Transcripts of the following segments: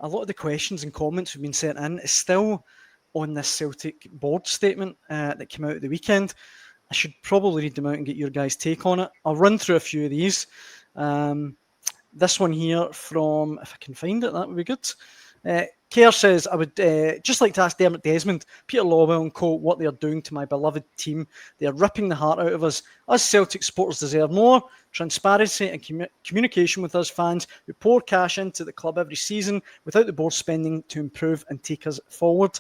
a lot of the questions and comments we've been sent in is still on this Celtic board statement that came out at the weekend. I should probably read them out and get your guys' take on it. I'll run through a few of these. This one here from, if I can find it, that would be good. Kerr says, I would just like to ask Dermot Desmond, Peter Lawwell and co. what they are doing to my beloved team. They are ripping the heart out of us. Us Celtic supporters deserve more transparency and communication with us fans who pour cash into the club every season without the board spending to improve and take us forward.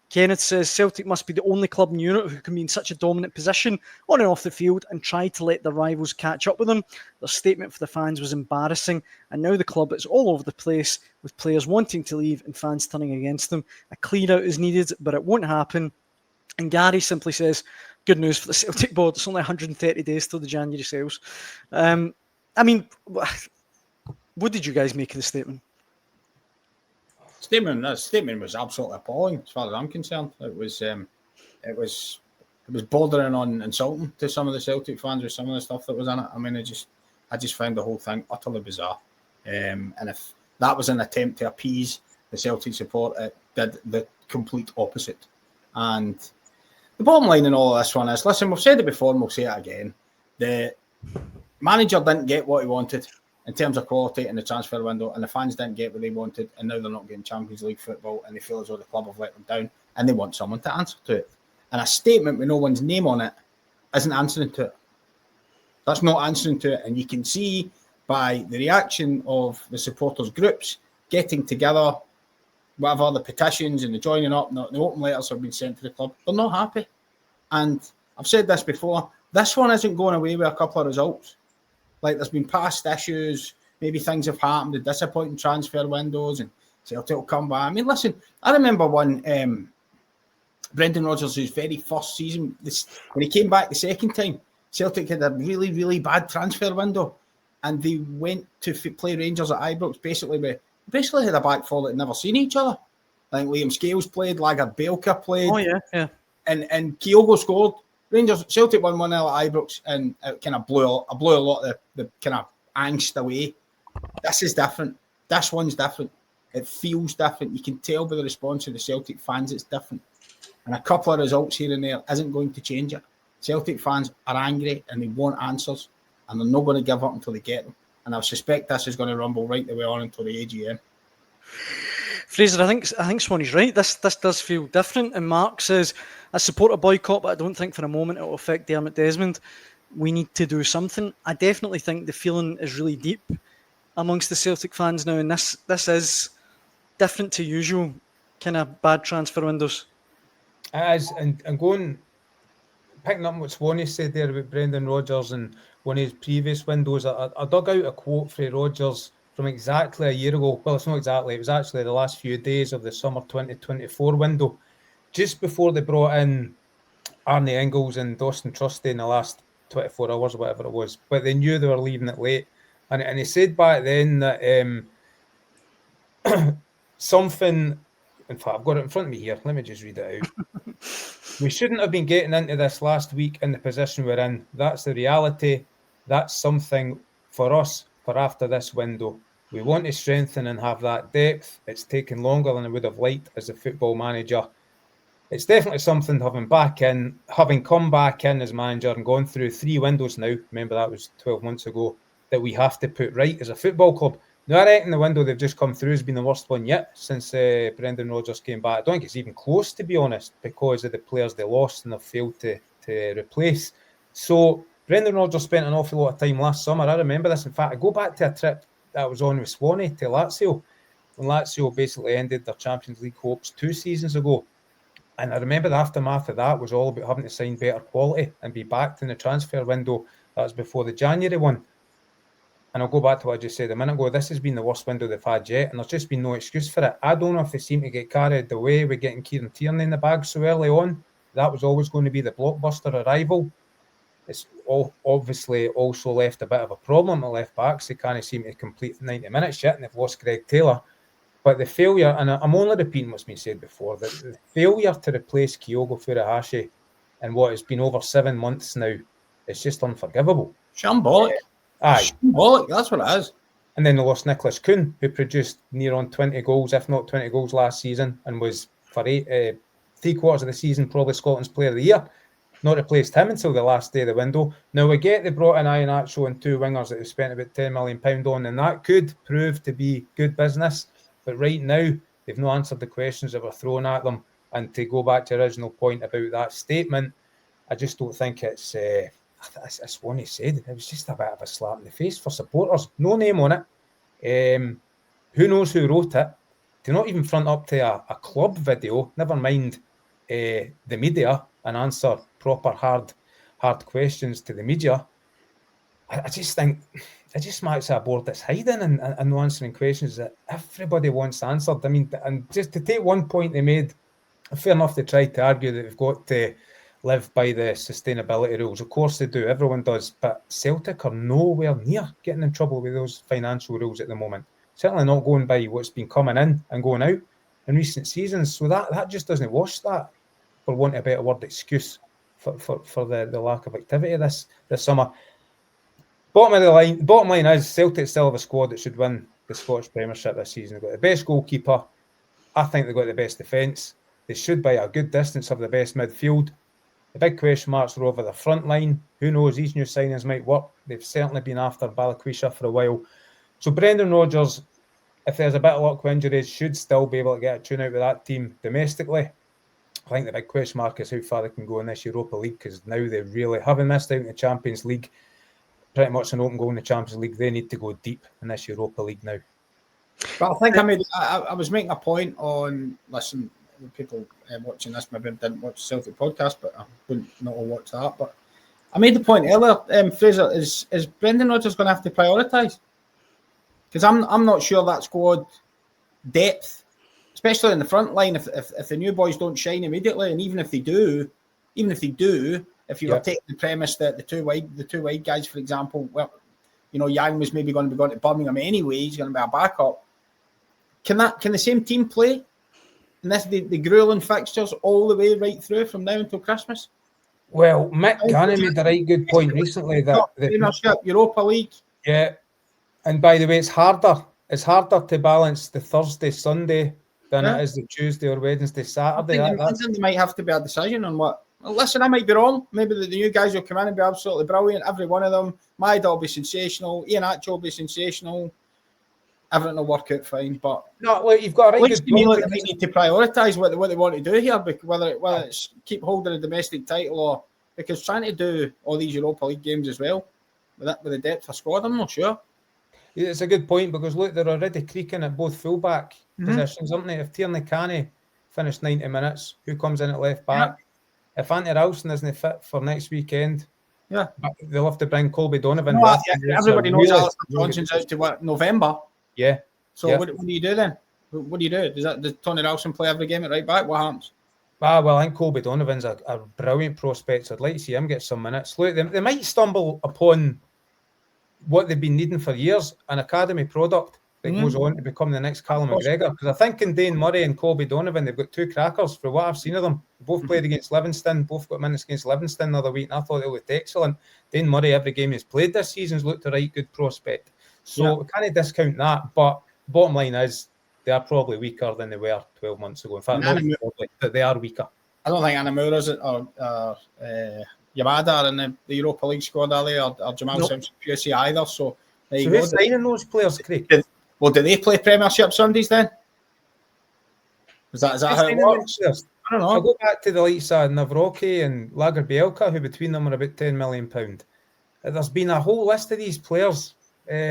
Kenneth says Celtic must be the only club in Europe who can be in such a dominant position on and off the field and try to let their rivals catch up with them. Their statement for the fans was embarrassing, and now the club is all over the place with players wanting to leave and fans turning against them. A clean out is needed, but it won't happen. And Gary simply says, good news for the Celtic board. It's only 130 days till the January sales. I mean, what did you guys make of the statement? That statement was absolutely appalling as far as I'm concerned. It was bordering on insulting to some of the Celtic fans with some of the stuff that was in it. I mean, I just found the whole thing utterly bizarre. And if that was an attempt to appease the Celtic support, it did the complete opposite. And the bottom line in all of this one is, listen, we've said it before and we'll say it again. The manager didn't get what he wanted in terms of quality in the transfer window, and the fans didn't get what they wanted, and now they're not getting Champions League football, and they feel as though the club have let them down, and they want someone to answer to it. And a statement with no one's name on it isn't answering to it. That's not answering to it, and you can see by the reaction of the supporters groups getting together, whatever the petitions and the joining up, the open letters have been sent to the club, they're not happy. And I've said this before, this one isn't going away with a couple of results. Like, there's been past issues, maybe things have happened, the disappointing transfer windows, and Celtic will come back. I mean, listen, I remember when Brendan Rodgers' very first season, when he came back the second time, Celtic had a really, really bad transfer window, and they went to play Rangers at Ibrox, basically had a back four that had never seen each other. I think Liam Scales played, Lager Belka played. Oh, yeah. And Kyogo scored. Celtic won 1-0 at Ibrox, and it kind of blew a lot of the kind of angst away. This is different. This one's different. It feels different. You can tell by the response of the Celtic fans it's different. And a couple of results here and there isn't going to change it. Celtic fans are angry and they want answers, and they're not going to give up until they get them. And I suspect this is going to rumble right the way on until the AGM. Fraser, I think Swanee's right. This does feel different. And Mark says, I support a boycott, but I don't think for a moment it will affect Dermot Desmond. We need to do something. I definitely think the feeling is really deep amongst the Celtic fans now, and this is different to usual kind of bad transfer windows. As and picking up what Swanee said there about Brendan Rodgers and one of his previous windows, I dug out a quote for Rodgers from exactly a year ago. Well, it's not exactly. It was actually the last few days of the summer 2024 window, just before they brought in Arne Engels and Dawson Trusty in the last 24 hours, whatever it was. But they knew they were leaving it late. And he said back then that something, in fact, I've got it in front of me here. Let me just read it out. We shouldn't have been getting into this last week in the position we're in. That's the reality. That's something for us for after this window. We want to strengthen and have that depth. It's taken longer than I would have liked as a football manager. It's definitely something having come back in as manager and gone through 3 windows now. Remember, that was 12 months ago, that we have to put right as a football club. Now, I reckon the window they've just come through has been the worst one yet since Brendan Rodgers came back. I don't think it's even close, to be honest, because of the players they lost and they've failed to replace. So Brendan Rodgers spent an awful lot of time last summer. I remember this. In fact, I go back to a trip that was on with Swanee to Lazio, when Lazio basically ended their Champions League hopes 2 seasons ago. And I remember the aftermath of that was all about having to sign better quality and be backed in the transfer window. That was before the January one. And I'll go back to what I just said a minute ago. This has been the worst window they've had yet, and there's just been no excuse for it. I don't know if they seem to get carried away with getting Kieran Tierney in the bag so early on. That was always going to be the blockbuster arrival. It's obviously also left a bit of a problem at left backs. They can't seem to complete 90 minutes yet, and they've lost Greg Taylor. But the failure, and I'm only repeating what's been said before, the failure to replace Kyogo Furuhashi in what has been over 7 months now is just unforgivable. Shambolic. Aye. Shambolic, that's what it is. And then they lost Nicolas Kuhn, who produced near on 20 goals, if not 20 goals last season, and was for 3/4 of the season probably Scotland's Player of the Year. Not replaced him until the last day of the window. Now, we get they brought in Iheanacho and 2 wingers that they spent about £10 million on, and that could prove to be good business. But right now, they've not answered the questions that were thrown at them. And to go back to the original point about that statement, I just don't think it's one he said. It was just a bit of a slap in the face for supporters. No name on it. Who knows who wrote it? To not even front up to a club video, never mind the media, and answer proper hard questions to the media. I just think it just smacks a board that's hiding and no answering questions that everybody wants answered. I mean, and just to take one point they made, fair enough, they tried to argue that they've got to live by the sustainability rules. Of course they do, everyone does, but Celtic are nowhere near getting in trouble with those financial rules at the moment. Certainly not going by what's been coming in and going out in recent seasons. So that just doesn't wash that, for want of a better word, excuse for the lack of activity this summer. Bottom line is Celtic still have a squad that should win the Scottish Premiership this season. They've got the best goalkeeper. I think they've got the best defence. They should, by a good distance, have the best midfield. The big question marks are over the front line. Who knows, these new signings might work. They've certainly been after Balikwisha for a while. So Brendan Rodgers, if there's a bit of luck with injuries, should still be able to get a tune out with that team domestically. I think the big question mark is how far they can go in this Europa League, because now they really, having missed out in the Champions League, pretty much an open goal in the Champions League, they need to go deep in this Europa League now. But I think I was making a point on, listen, people watching this maybe didn't watch the Celtic podcast, but I wouldn't not watch that. But I made the point earlier, Fraser, is Brendan Rodgers going to have to prioritise? Because I'm not sure that squad depth, especially in the front line, if the new boys don't shine immediately, and even if they do, if you were taking the premise that the two wide guys, for example, well, you know, Yang was maybe going to be going to Birmingham anyway, he's going to be a backup. Can the same team play? And this the grueling fixtures all the way right through from now until Christmas? Well, Mick Gannon made a right good point recently that Premiership, Europa League. Yeah. And by the way, it's harder to balance the Thursday, Sunday than it is the Tuesday or Wednesday, Saturday. I think there might have to be a decision on what. Well, listen, I might be wrong. Maybe the new guys will come in and be absolutely brilliant. Every one of them. Idah will be sensational. Iheanacho will be sensational. Everything will work out fine. But no, well, you've got a right good point. They need to prioritise what they want to do here, whether it's keep holding a domestic title or because trying to do all these Europa League games as well with the depth of squad, I'm not sure. It's a good point because look, they're already creaking at both fullback positions, aren't they? If Tierney Canny finished 90 minutes, who comes in at left back? Yeah. If Anthony Ralston isn't fit for next weekend, they'll have to bring Colby Donovan. No, everybody knows Alistair Johnson's out to November. Yeah. So what do you do then? What do you do? Does Tony Ralston play every game at right back? What happens? Well, I think Colby Donovan's a brilliant prospect. So I'd like to see him get some minutes. Look, they might stumble upon what they've been needing for years, an academy product that goes on to become the next Callum McGregor. Because I think in Dane Murray and Colby Donovan, they've got two crackers. For what I've seen of them, both played against Livingston, both got minutes against Livingston the other week, and I thought they looked excellent. Dane Murray, every game he's played this season's looked a right good prospect. So we can't discount that. But bottom line is, they are probably weaker than they were 12 months ago. In fact, they are weaker. I don't think Anamura's or Yamada are in the Europa League squad, are they? Or Jamal Simpson, PSC either. So there you go. Who's signing those players, Craig? Do they play Premiership Sundays then? Is that how it works? I don't know. I'll go back to the likes of Navroki and Lagerbielka, who between them are about £10 million. There's been a whole list of these players